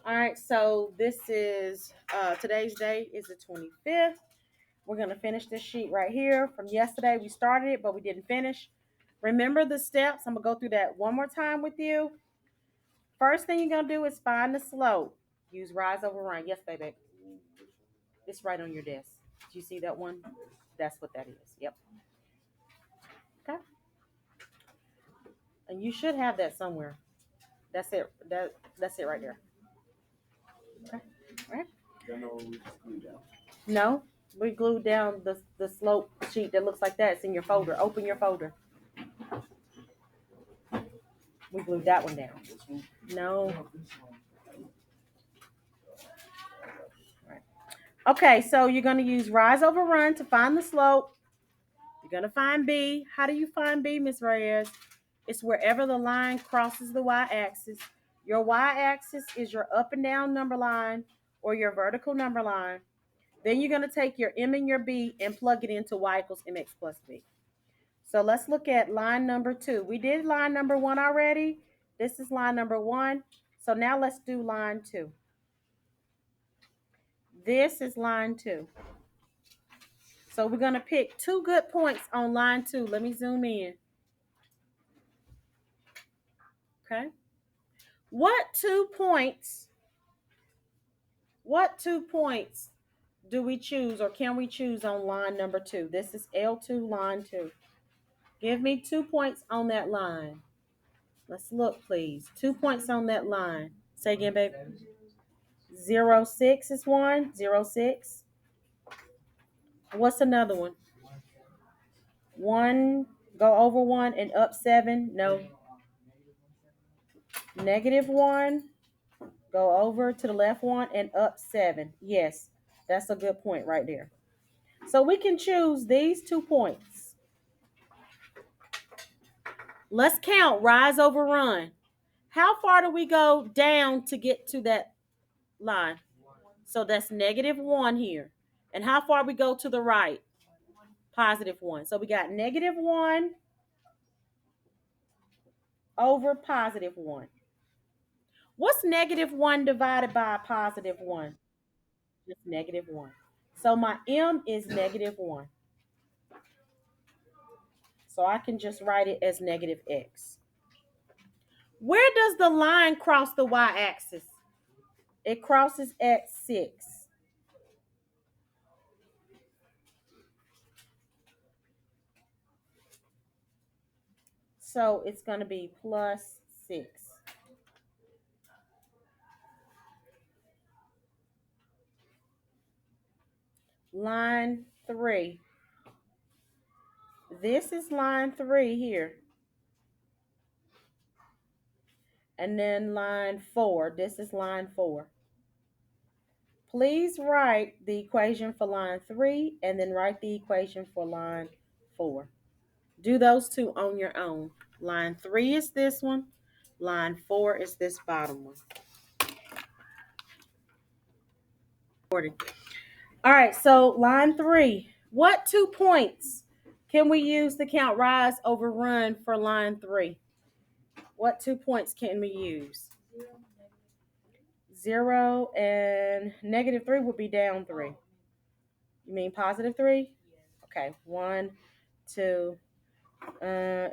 All right, so this is today's date is the 25th. We're going to finish this sheet right here from yesterday. We started it, but we didn't finish. Remember the steps. I'm going to go through that one more time with you. First thing you're going to do is find the slope. Use rise over run. Yes, baby. It's right on your desk. Do you see that one? That's what that is. Yep. Okay. And you should have that somewhere. That's it. That's it right there. Okay. All right. No, we glued down the slope sheet that looks like that. It's in your folder. Open your folder. We glued that one down. No. Right. Okay, so you're going to use rise over run to find the slope. You're going to find B. How do you find B, Miss Reyes? It's wherever the line crosses the y-axis. Your y-axis is your up and down number line or your vertical number line. Then you're going to take your M and your B and plug it into y equals mx plus b. So let's look at line number 2. We did line number 1 already. This is line number 1. So now let's do line 2. This is line 2. So we're going to pick 2 good points on line 2. Let me zoom in. Okay. What two points do we choose or can we choose on line number 2? This is L2, line 2. Give me 2 points on that line. Let's look, please. 2 points on that line. Say again, babe. 0, 6 is one. 0, 6. What's another one? 1, go over 1 and up 7. No. -1, go over to the left 1 and up 7. Yes, that's a good point right there. So we can choose these 2 points. Let's count rise over run. How far do we go down to get to that line? So that's -1 here. And how far we go to the right? +1. So we got -1 over +1. What's -1 divided by +1? Just -1. So my M is -1. So I can just write it as -x. Where does the line cross the y-axis? It crosses at 6. So it's going to be +6. Line 3. This is line 3 here. And then line 4. This is line 4. Please write the equation for line 3 and then write the equation for line 4. Do those two on your own. Line 3 is this one. Line 4 is this bottom one. All right, so line 3. What 2 points can we use to count rise over run for line 3? What 2 points can we use? 0 and -3 would be down 3. You mean +3? Okay, 1, 2.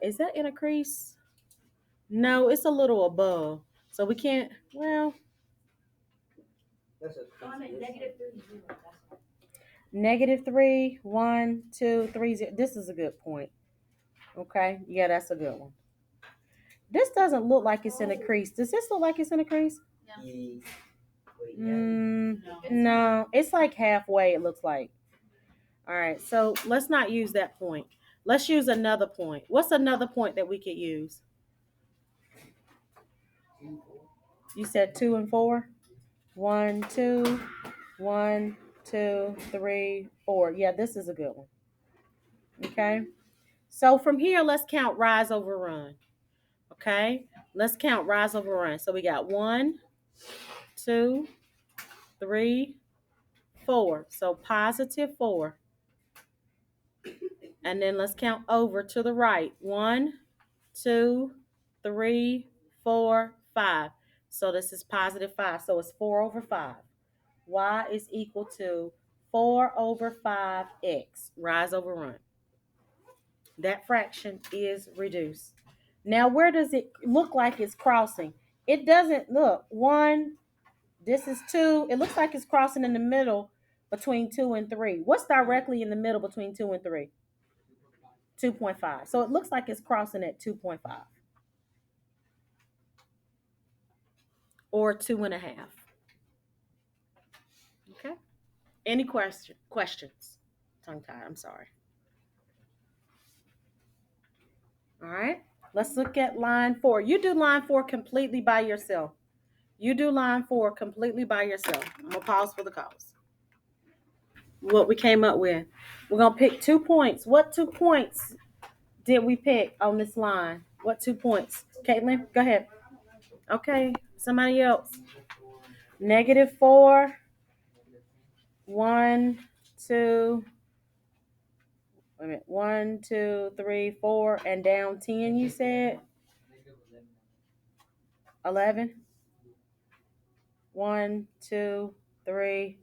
Is that in a crease? No, it's a little above. So we can't, well. -3, 1, 2, 3, 0. This is a good point. Okay, yeah, that's a good one. This doesn't look like it's in a crease. Does this look like it's in a crease? No, it's like halfway, it looks like. All right, so let's not use that point. Let's use another point. What's another point that we could use? You said 2 and 4? 1, 2, 1, 2, 3, 4. Yeah, this is a good one. Okay, so from here, let's count rise over run. Okay, let's count rise over run. So we got 1, 2, 3, 4. So +4. And then let's count over to the right. 1, 2, 3, 4, 5. So this is positive 5. So it's 4 over 5. Y is equal to 4 over 5x. Rise over run. That fraction is reduced. Now, where does it look like it's crossing? It doesn't look. 1, this is 2. It looks like it's crossing in the middle between 2 and 3. What's directly in the middle between 2 and 3? 2.5. So it looks like it's crossing at 2.5 or 2.5. Okay. Any questions? Tongue tied. I'm sorry. All right. Let's look at line 4. You do line 4 completely by yourself. You do line 4 completely by yourself. I'm going to pause for the calls. What we came up with. We're going to pick 2 points. What 2 points did we pick on this line? What 2 points? Caitlin, go ahead. Okay. Somebody else. -4. 1, 2. Wait a minute. 1, 2, 3, 4, and down 10, you said? 11. 1, 2, 3.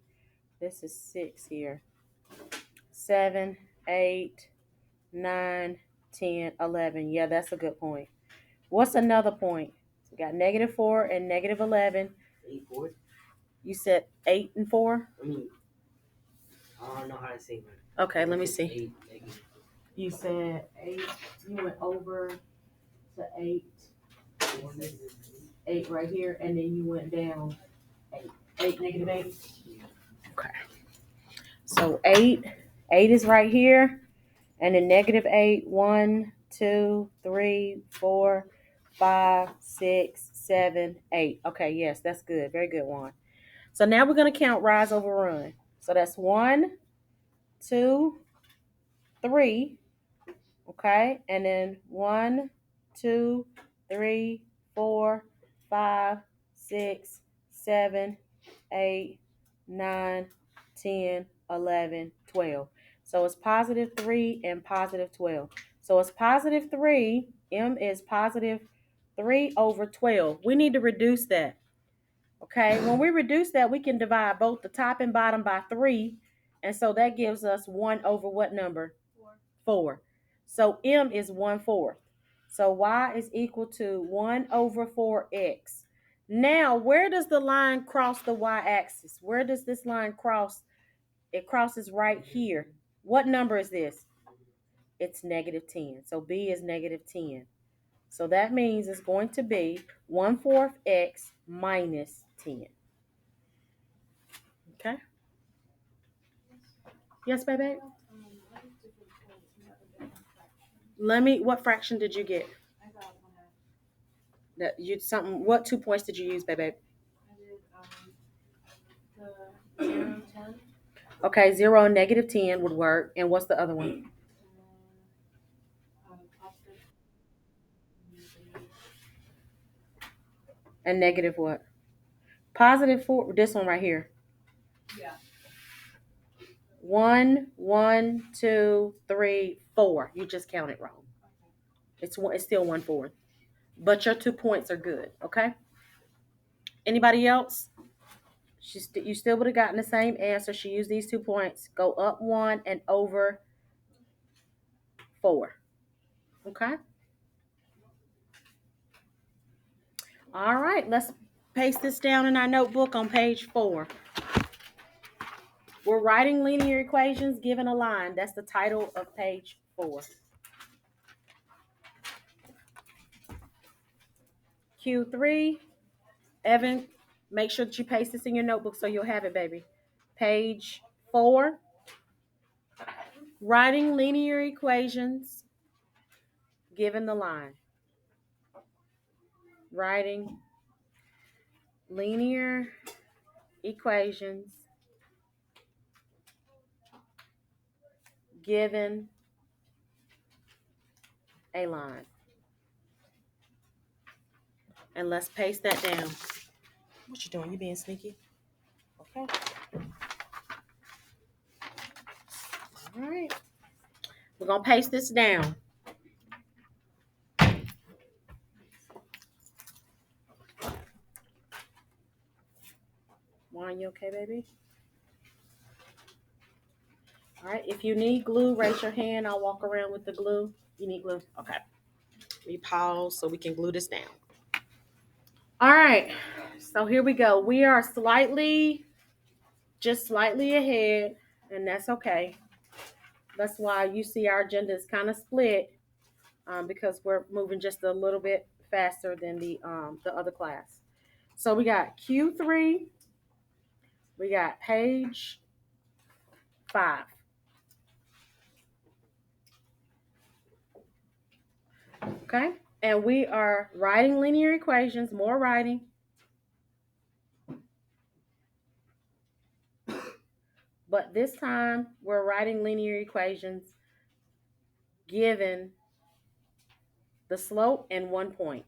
This is 6 here. 7, 8, 9, 10, 11. Yeah, that's a good point. What's another point? We got -4 and -11. 8, 4. You said 8 and 4? I don't know how to say it. Okay, let me see. 8, negative. You said 8. You went over to 8. 8 right here, and then you went down 8. 8, -8? Okay. So 8 is right here, and then -8. 1, 2, 3, 4, 5, 6, 7, 8. Okay, yes, that's good. Very good one. So now we're going to count rise over run. So that's 1, 2, 3. Okay, and then 1, 2, 3, 4, 5, 6, 7, 8, 9, 10, 11, 12. So it's +3 and +12. So it's +3. M is +3 over 12. We need to reduce that. Okay, when we reduce that, we can divide both the top and bottom by 3. And so that gives us 1 over what number? 4. So M is 1/4. So Y is equal to 1 over 4x. Now, where does the line cross the y-axis? Where does this line cross? It crosses right here. What number is this? It's -10. So B is -10. So that means it's going to be 1/4 x minus 10. Okay? Yes, baby? What fraction did you get? What 2 points did you use, baby? I did the 0, 10. Okay, 0 and -10 would work. And what's the other one? And negative what? +4. This one right here. Yeah. 1, 1, 2, 3, 4. You just counted wrong. It's still 1/4. But your 2 points are good. Okay. Anybody else? You still would have gotten the same answer. She used these 2 points. Go up 1 and over 4. Okay. All right. Let's paste this down in our notebook on page 4. We're writing linear equations given a line. That's the title of page 4. Q3. Evan, make sure that you paste this in your notebook so you'll have it, baby. Page 4. Writing linear equations given the line. Writing linear equations given a line. And let's paste that down. What you doing? You being sneaky? Okay. All right. We're going to paste this down. Juan, you okay, baby? All right. If you need glue, raise your hand. I'll walk around with the glue. You need glue? Okay. We pause so we can glue this down. All right. So here we go. We are just slightly ahead, and that's okay. That's why you see our agenda is kind of split because we're moving just a little bit faster than the other class. So we got Q3. We got page 5. Okay. And we are writing linear equations, more writing. But this time we're writing linear equations given the slope and 1 point.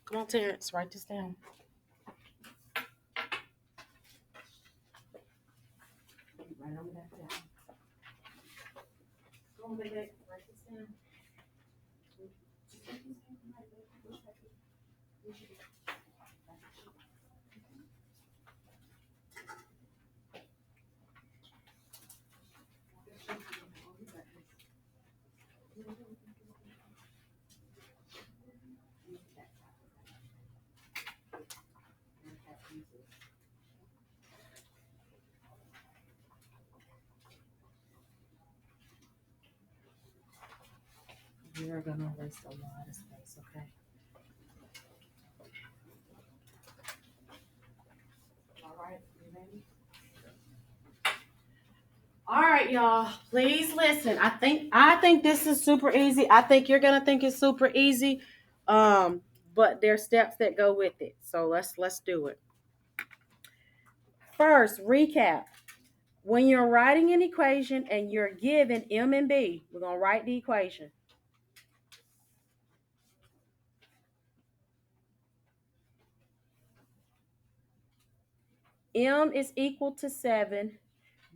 Come on, Terrence, write this down. Right on that down. Come on, baby, write this down. You're gonna waste a lot of space, okay? All right, you ready? All right, y'all. Please listen. I think this is super easy. I think you're gonna think it's super easy. But there's steps that go with it. So let's do it. First, recap. When you're writing an equation and you're given M and B, we're gonna write the equation. M is equal to 7.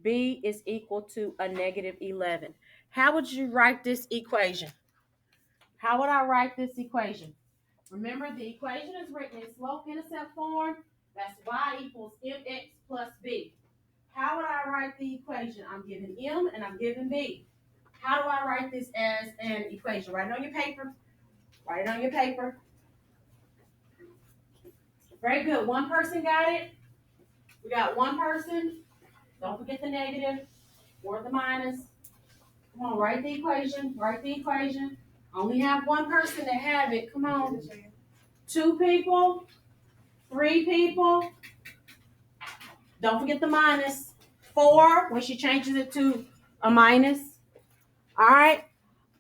B is equal to a negative 11. How would you write this equation? How would I write this equation? Remember, the equation is written in slope-intercept form. That's y equals mx plus b. How would I write the equation? I'm given m and I'm given b. How do I write this as an equation? Write it on your paper. Write it on your paper. Very good. One person got it. We got one person. Don't forget the negative or the minus. Come on, write the equation. Write the equation. Only have one person that have it. Come on. 2 people. 3 people. Don't forget the minus. 4 when she changes it to a minus. All right.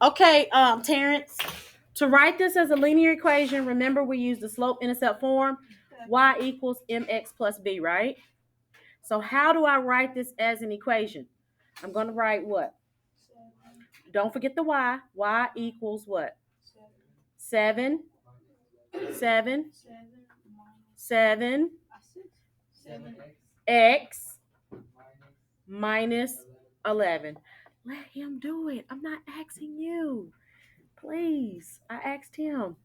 Okay, Terrence. To write this as a linear equation, remember we use the slope-intercept form. Y equals mx plus b, right? So how do I write this as an equation? I'm going to write what? 7. Don't forget the y. Y equals what? 7. 7. 7. 7x minus 11. Let him do it. I'm not asking you. Please. I asked him.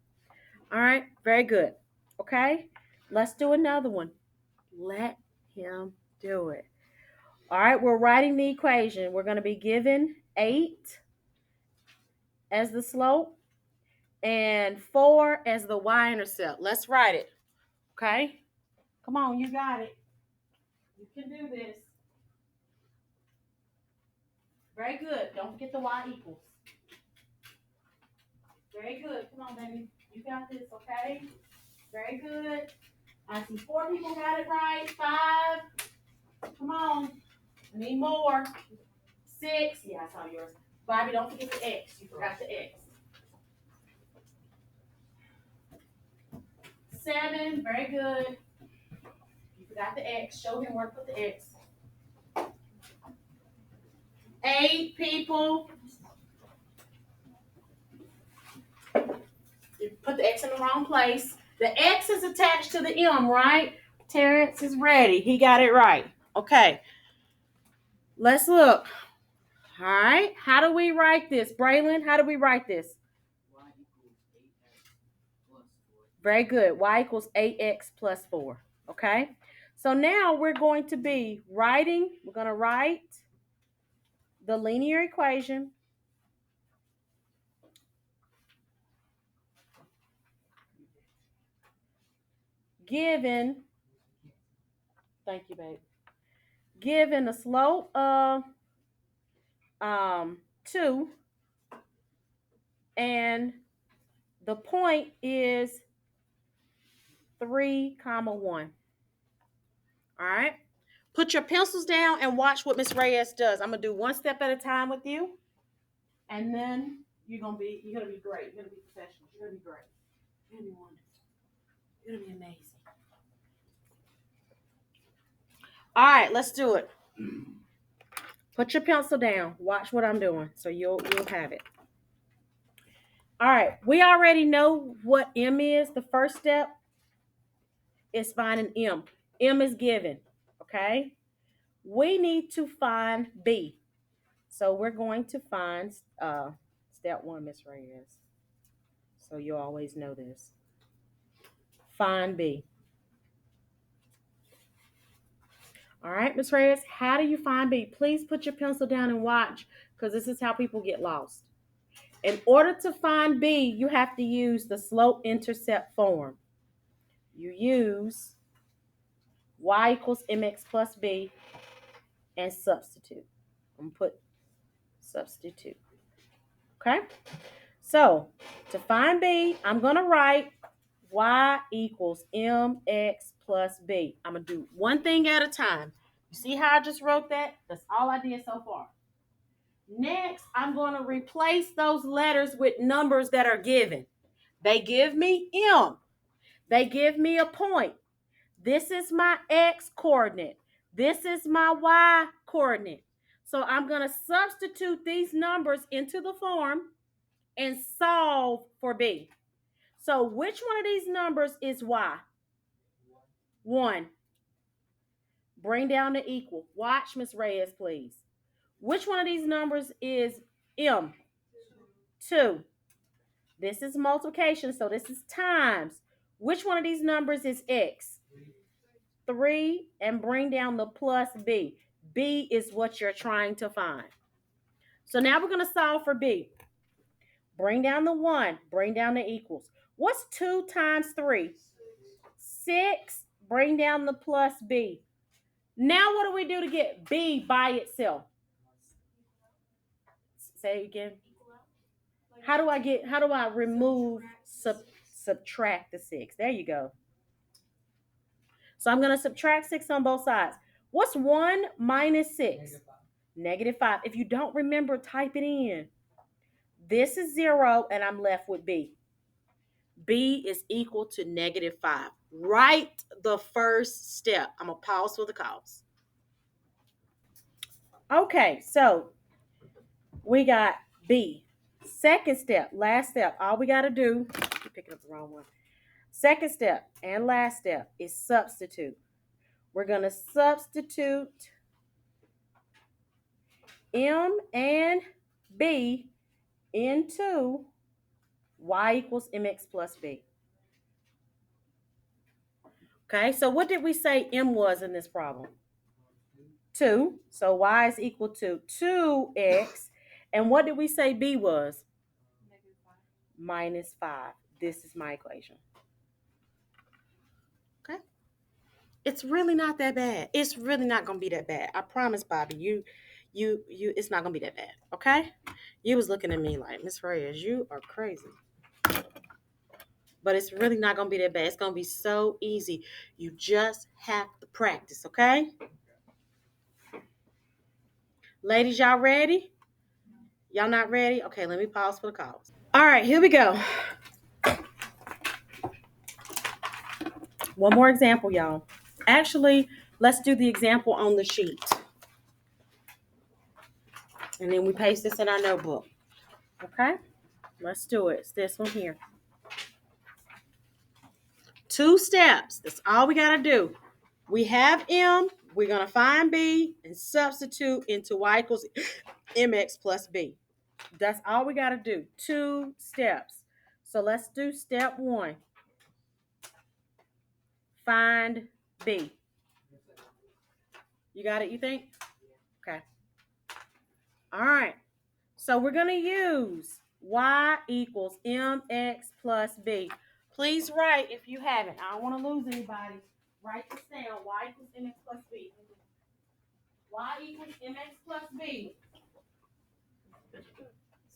All right. Very good. Okay. Let's do another one. Let him do it. All right. We're writing the equation. We're going to be given 8 as the slope and 4 as the y-intercept. Let's write it. Okay. Come on. You got it. You can do this. Very good. Don't forget the y equals. Very good. Come on, baby. You got this, okay? Very good. I see 4 people got it right. 5. Come on. I need more. 6. Yeah, I saw yours. Bobby, don't forget the X. You forgot the X. 7. Very good. You forgot the X. Show him where to put the X. 8 people. You put the X in the wrong place. The X is attached to the M, right? Terrence is ready. He got it right. Okay. Let's look. All right. How do we write this? Braylon, how do we write this? Y equals 8x plus 4. Very good. Y equals 8x plus 4. Okay. So now we're going to write the linear equation given, thank you, babe, given the slope of 2 and the point is 3, 1. All right. Put your pencils down and watch what Miss Reyes does. I'm gonna do one step at a time with you, and then you're gonna be great. You're gonna be professional. You're gonna be great. You're gonna be wonderful. You're gonna be amazing. All right, let's do it. Put your pencil down. Watch what I'm doing, so you'll have it. All right. We already know what M is. The first step is finding M. M is given. Okay. We need to find B. So we're going to find step 1, Miss Reyes. So you always know this. Find B. All right, Miss Reyes, how do you find B? Please put your pencil down and watch, because this is how people get lost. In order to find B, you have to use the slope-intercept form. You use y equals mx plus b and substitute. I'm going to put substitute. Okay? So, to find B, I'm going to write y equals mx plus b. I'm going to do one thing at a time. You see how I just wrote that? That's all I did so far. Next, I'm going to replace those letters with numbers that are given. They give me m. They give me a point. This is my x coordinate. This is my y coordinate. So I'm going to substitute these numbers into the form and solve for b. So which one of these numbers is y? 1. Bring down the equal. Watch, Miss Reyes, please. Which one of these numbers is m? 2. This is multiplication, so this is times. Which one of these numbers is x? 3. And bring down the plus b. B is what you're trying to find. So now we're going to solve for b. Bring down the 1. Bring down the equals. What's 2 times 3? 6. Bring down the plus b. Now what do we do to get b by itself? Say it again. How do I remove, subtract the 6? There you go. So I'm going to subtract 6 on both sides. What's 1 minus 6? -5. If you don't remember, type it in. This is 0, and I'm left with b. B is equal to -5. Write the first step. I'm going to pause for the cause. Okay, so we got B. Second step, last step. All we got to do, you're picking up the wrong one. Second step and last step is substitute. We're going to substitute M and B into y equals mx plus b. Okay, so what did we say M was in this problem? 2. So y is equal to 2x. And what did we say b was? -5. This is my equation. Okay. It's really not that bad. It's really not going to be that bad. I promise, Bobby. It's not going to be that bad. Okay? You was looking at me like, Miss Reyes, you are crazy. But it's really not going to be that bad. It's going to be so easy. You just have to practice, okay? Ladies, y'all ready? Y'all not ready? Okay, let me pause for the calls. All right, here we go. One more example, y'all. Actually, let's do the example on the sheet. And then we paste this in our notebook. Okay? Let's do it. It's this one here. 2 steps. That's all we got to do. We have M. We're going to find B and substitute into Y equals MX plus B. That's all we got to do. 2 steps. So let's do step 1. Find B. You got it, you think? Okay. All right. So we're going to use Y equals MX plus B. Please write if you haven't. I don't want to lose anybody. Write this down. Y equals MX plus B. Y equals MX plus B.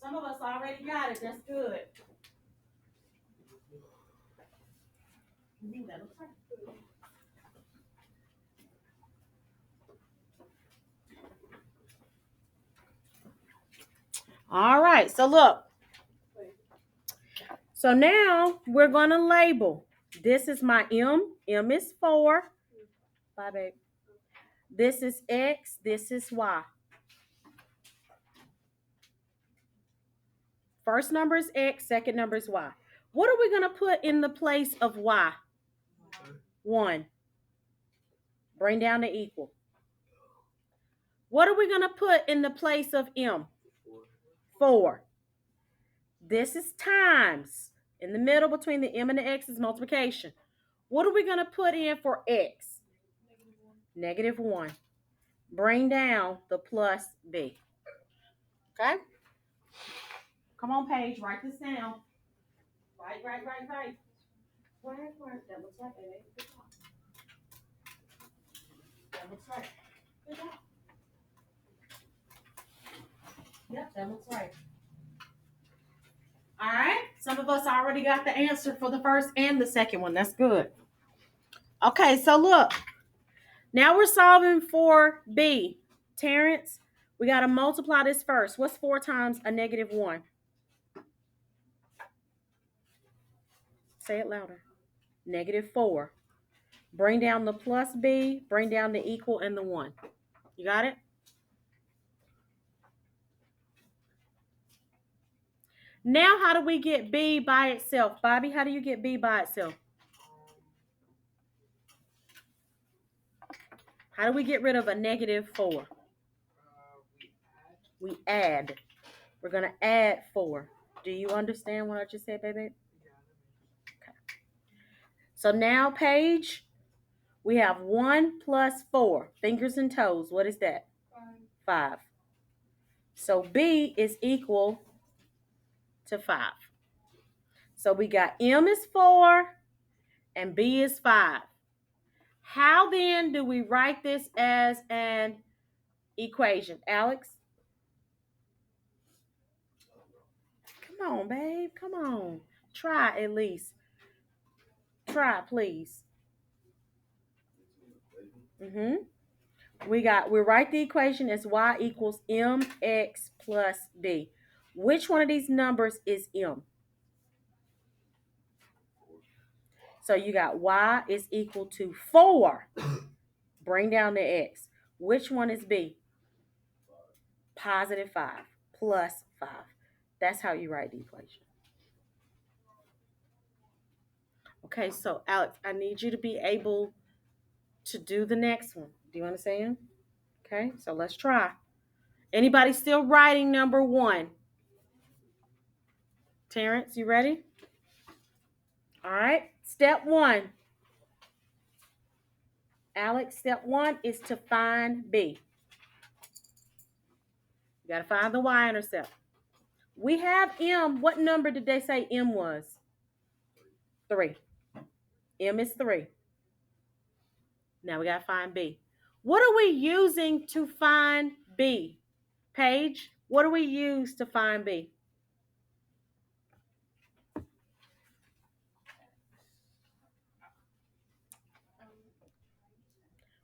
Some of us already got it. That's good. All right. So look. So now we're going to label. This is my M. M is 4. Bye, babe. This is X. This is Y. First number is X. Second number is Y. What are we going to put in the place of Y? 1. Bring down the equal. What are we going to put in the place of M? 4. This is times. In the middle between the M and the X is multiplication. What are we going to put in for X? -1. Bring down the plus B. Okay? Come on, Paige. Write this down. Right. That looks right, baby. Good job. That looks right. Good job. Yep, that looks right. All right. Some of us already got the answer for the first and the second one. That's good. Okay, so look. Now we're solving for B. Terrence, we got to multiply this first. What's 4 times a -1? Say it louder. -4. Bring down the plus B, bring down the equal and the 1. You got it? Now, how do we get B by itself? Bobby, how do you get B by itself? How do we get rid of a -4? We add. We're going to add 4. Do you understand what I just said, baby? Okay. So now, Paige, we have 1 plus 4. Fingers and toes. What is that? 5. So B is equal to 5. So we got M is 4 and B is 5. How then do we write this as an equation? Alex? Come on, babe. Come on. Try at least. Try, please. We write the equation as Y equals MX plus B. Which one of these numbers is M? So you got Y is equal to 4. Bring down the X. Which one is B? +5 plus 5. That's how you write the equation. Okay, so Alex, I need you to be able to do the next one. Do you understand? Okay, so let's try. Anybody still writing number 1? Terrence, you ready? All right, step 1. Alex, step 1 is to find B. You got to find the y-intercept. We have M. What number did they say M was? 3. M is 3. Now we got to find B. What are we using to find B? Paige, what do we use to find B?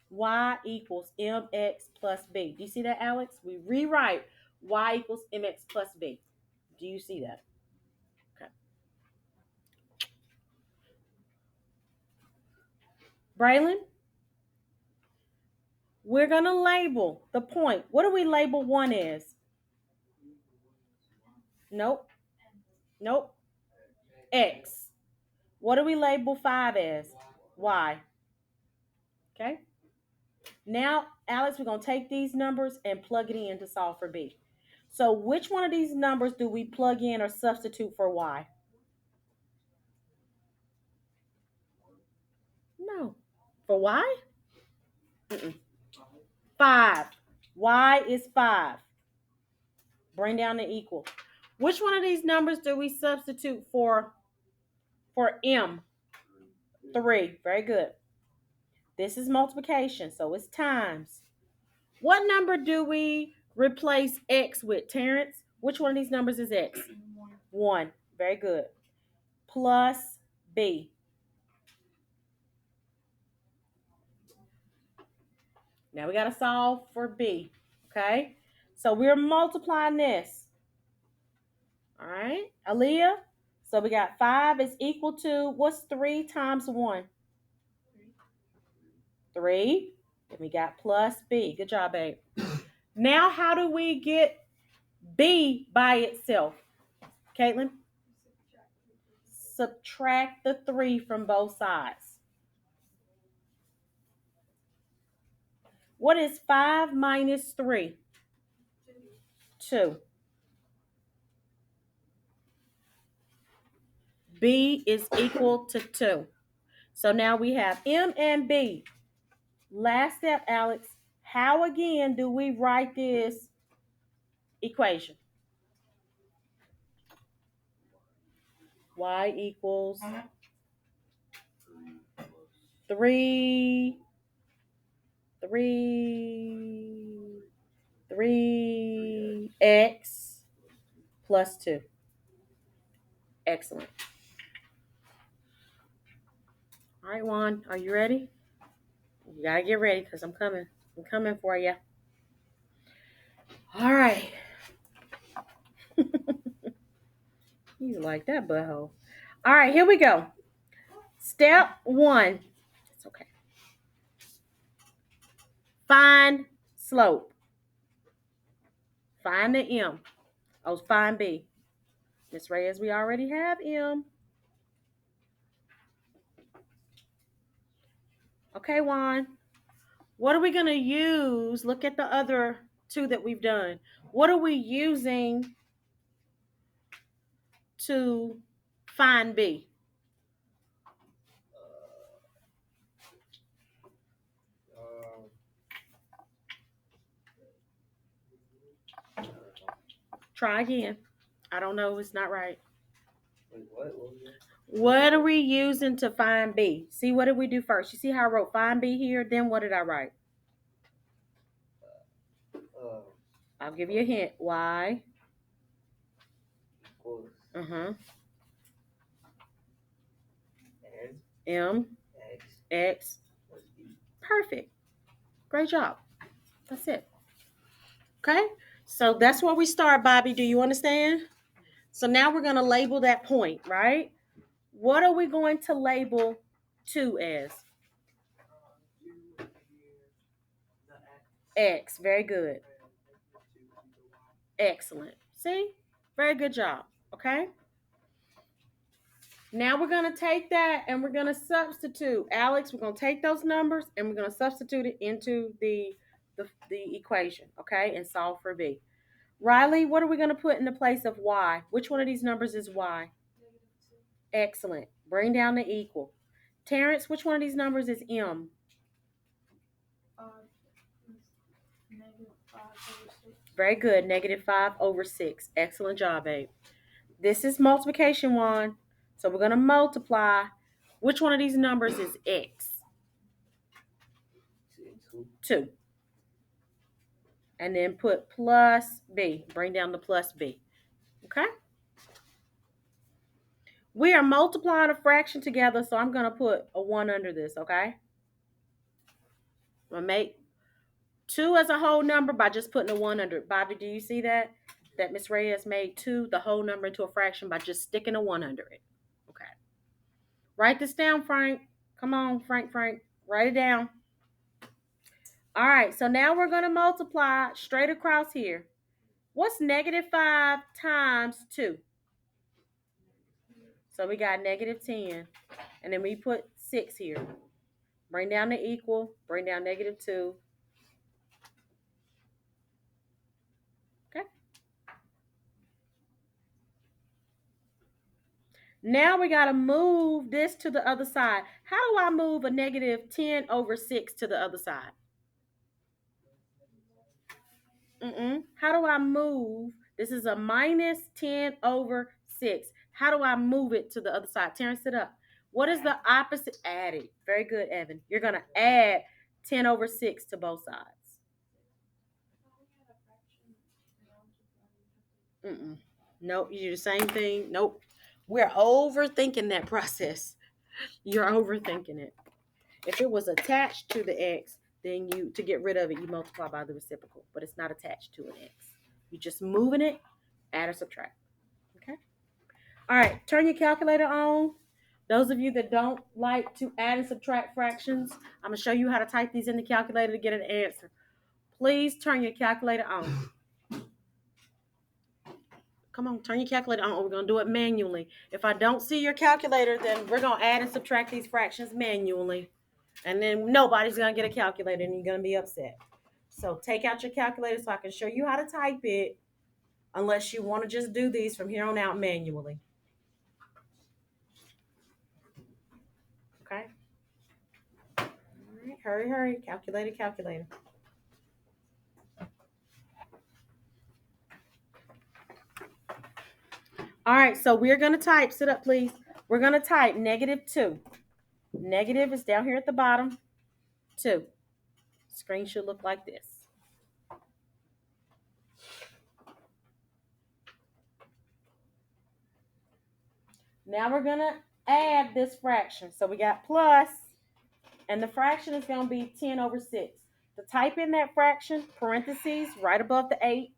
Y equals MX plus B. Do you see that, Alex? We rewrite Y equals MX plus B. Do you see that? Okay. Braylon, we're going to label the point. What do we label 1 as? Nope. X. What do we label 5 as? Y. Okay. Now, Alex, we're going to take these numbers and plug it in to solve for B. So which one of these numbers do we plug in or substitute for Y? No. For Y? Mm-mm. 5. Y is 5. Bring down the equal. Which one of these numbers do we substitute for M? 3. Very good. This is multiplication, so it's times. What number do we replace X with, Terrence? Which one of these numbers is X? 1. Very good. Plus B. Now we got to solve for B. Okay? So we're multiplying this. All right? Aaliyah? So we got 5 is equal to, what's 3 times 1? 3. Then we got plus B. Good job, babe. Now how do we get B by itself? Caitlin? Subtract the 3 from both sides. What is 5 minus 3? 2. B is equal to 2. So now we have M and B. Last step, Alex. How again do we write this equation? Y equals 3 3x plus 2. Excellent. All right, Juan, are you ready? You got to get ready because I'm coming. I'm coming for you. All right. You like that butthole. All right, here we go. Step 1. It's okay. Find slope. Find the M. Oh, find B. Miss Reyes, we already have M. Okay, Juan. What are we going to use? Look at the other 2 that we've done. What are we using to find B? Try again. I don't know. It's not right. What are we using to find B? See, what did we do first? You see how I wrote find B here? Then what did I write? I'll give you a hint. Y. Uh-huh. M. X. Perfect. Great job. That's it. Okay? So that's where we start, Bobby. Do you understand? So now we're going to label that point, right? What are we going to label 2 as? X. Very good. Excellent. See? Very good job. Okay? Now we're going to take that and we're going to substitute. Alex, we're going to take those numbers and we're going to substitute it into the equation, okay? And solve for B. Riley, what are we going to put in the place of Y? Which one of these numbers is Y? Excellent. Bring down the equal. Terrence, which one of these numbers is M? Very good. -5/6. Excellent job, babe. This is multiplication, Juan. So we're going to multiply. Which one of these numbers is X? 2. And then put plus B. Bring down the plus B. Okay? We are multiplying a fraction together, so I'm going to put a 1 under this, okay? I'm going to make 2 as a whole number by just putting a 1 under it. Bobby, do you see that? That Miss Reyes made 2, the whole number, into a fraction by just sticking a 1 under it. Okay. Write this down, Frank. Come on, Frank. Write it down. All right, so now we're going to multiply straight across here. What's -5 times 2? So we got negative 10. And then we put 6 here. Bring down the equal. Bring down negative 2. Okay. Now we got to move this to the other side. How do I move a negative 10 over 6 to the other side? How do I move? This is a minus 10 over 6. How do I move it to the other side? Terrence, sit up. What is the opposite? Add it. Very good, Evan. You're going to add 10 over 6 to both sides. Nope, you do the same thing. Nope. We're overthinking that process. You're overthinking it. If it was attached to the x, then you, to get rid of it, you multiply by the reciprocal, but it's not attached to an x. You're just moving it, add or subtract. Okay? All right, turn your calculator on. Those of you that don't like to add and subtract fractions, I'm going to show you how to type these in the calculator to get an answer. Please turn your calculator on. Come on, turn your calculator on. We're going to do it manually. If I don't see your calculator, then we're going to add and subtract these fractions manually. And then nobody's going to get a calculator and you're going to be upset. So take out your calculator so I can show you how to type it, unless you want to just do these from here on out manually. Okay? All right, hurry. Calculator. All right, so we're going to type, sit up please. We're going to type negative 2. Negative is down here at the bottom. 2. Screen should look like this. Now we're going to add this fraction. So we got plus, and the fraction is going to be 10 over 6. To type in that fraction, parentheses right above the 8.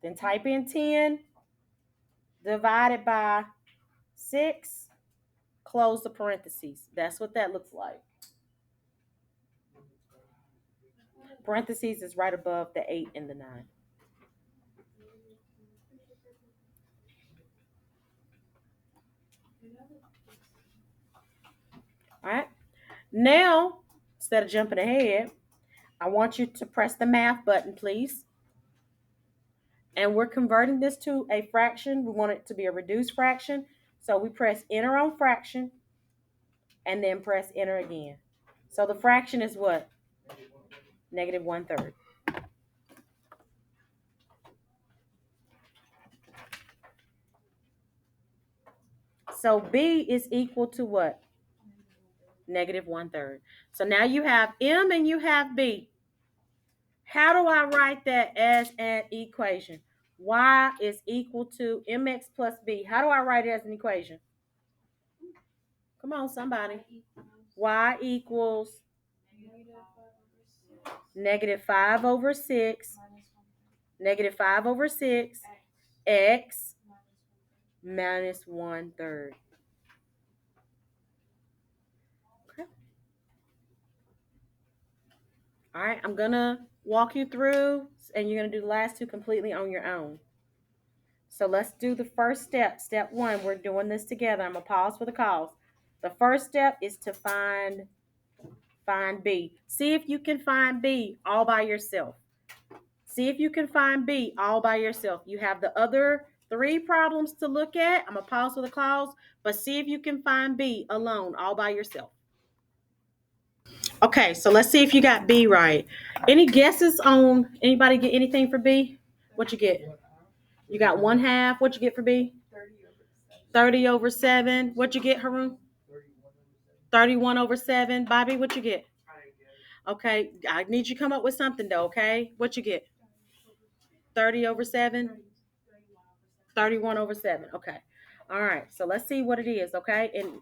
Then type in 10 divided by 6, close the parentheses. That's what that looks like. Parentheses is right above the 8 and the 9. All right. Now, instead of jumping ahead, I want you to press the math button, please. And we're converting this to a fraction. We want it to be a reduced fraction. So we press enter on fraction and then press enter again. So the fraction is what? Negative 1/3. So B is equal to what? Negative 1/3. So now you have M and you have B. How do I write that as an equation? Y is equal to mx plus b. How do I write it as an equation? Come on, somebody. Y equals negative 5 over 6, negative 5 over 6, x minus 1/3. Okay. All right, I'm going to walk you through, and you're going to do the last two completely on your own. So let's do the first step. Step 1, we're doing this together. I'm going to pause for the calls. The first step is to find B. See if you can find B all by yourself. See if you can find B all by yourself. You have the other 3 problems to look at. I'm going to pause for the calls, but see if you can find B alone, all by yourself. Okay, so let's see if you got B right. Any guesses on anybody get anything for B? What you get? You got 1/2. What you get for B? 30 over 7. What you get, Haroon? 31 over 7. Bobby, what you get? Okay, I need you to come up with something though, okay? What you get? 30 over 7? 31 over 7. Okay. All right, so let's see what it is, okay? And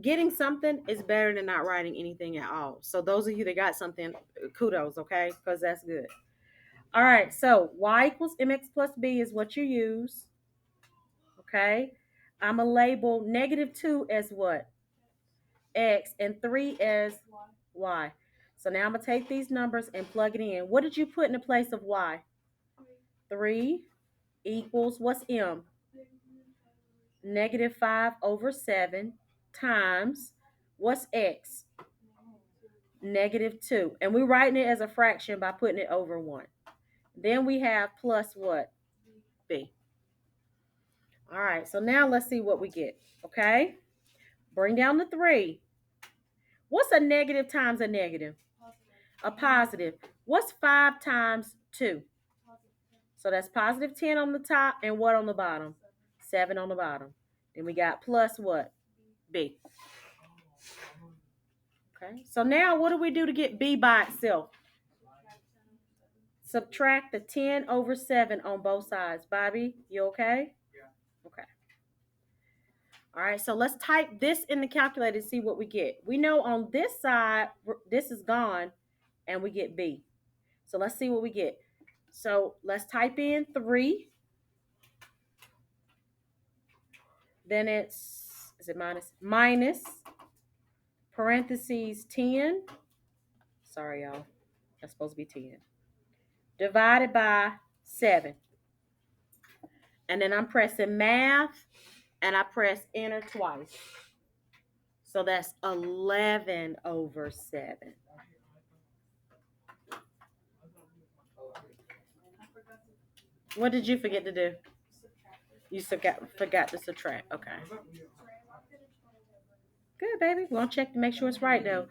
getting something is better than not writing anything at all. So those of you that got something, kudos, okay? Because that's good. All right, so y equals mx plus b is what you use, okay? I'm going to label negative 2 as what? X, and 3 as y. So now I'm going to take these numbers and plug it in. What did you put in the place of y? 3 equals, what's m? negative 5 over 7 times, what's x? Negative 2. And we're writing it as a fraction by putting it over 1. Then we have plus what? B. All right, so now let's see what we get, okay? Bring down the 3. What's a negative times a negative? A positive. What's 5 times 2? So that's positive 10 on the top and what on the bottom? 7 on the bottom. Then we got plus what? B. Okay, so now what do we do to get B by itself? Subtract the 10 over 7 on both sides. Bobby, you okay? Yeah. Okay. All right, so let's type this in the calculator to see what we get. We know on this side, this is gone, and we get B. So let's see what we get. So let's type in 3. Then is it minus? Minus, parentheses 10. Sorry, y'all. That's supposed to be 10. Divided by 7. And then I'm pressing math, and I press enter twice. So that's 11 over 7. What did you forget to do? You forgot to subtract. Okay. Good, baby. We're going to check to make sure it's right, though.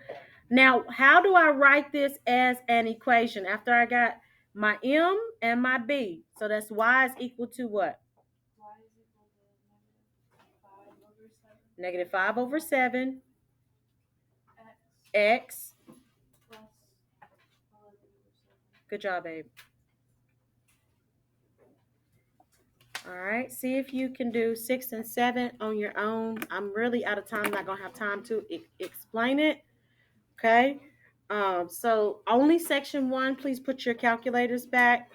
Now, how do I write this as an equation after I got my M and my B? So that's y is equal to what? Y is equal to negative 5 over 7. Negative 5 over 7. X X. plus 11 over 7. Good job, babe. All right, see if you can do 6 and 7 on your own. I'm really out of time. I'm not going to have time to explain it. Okay. So only section 1, please put your calculators back.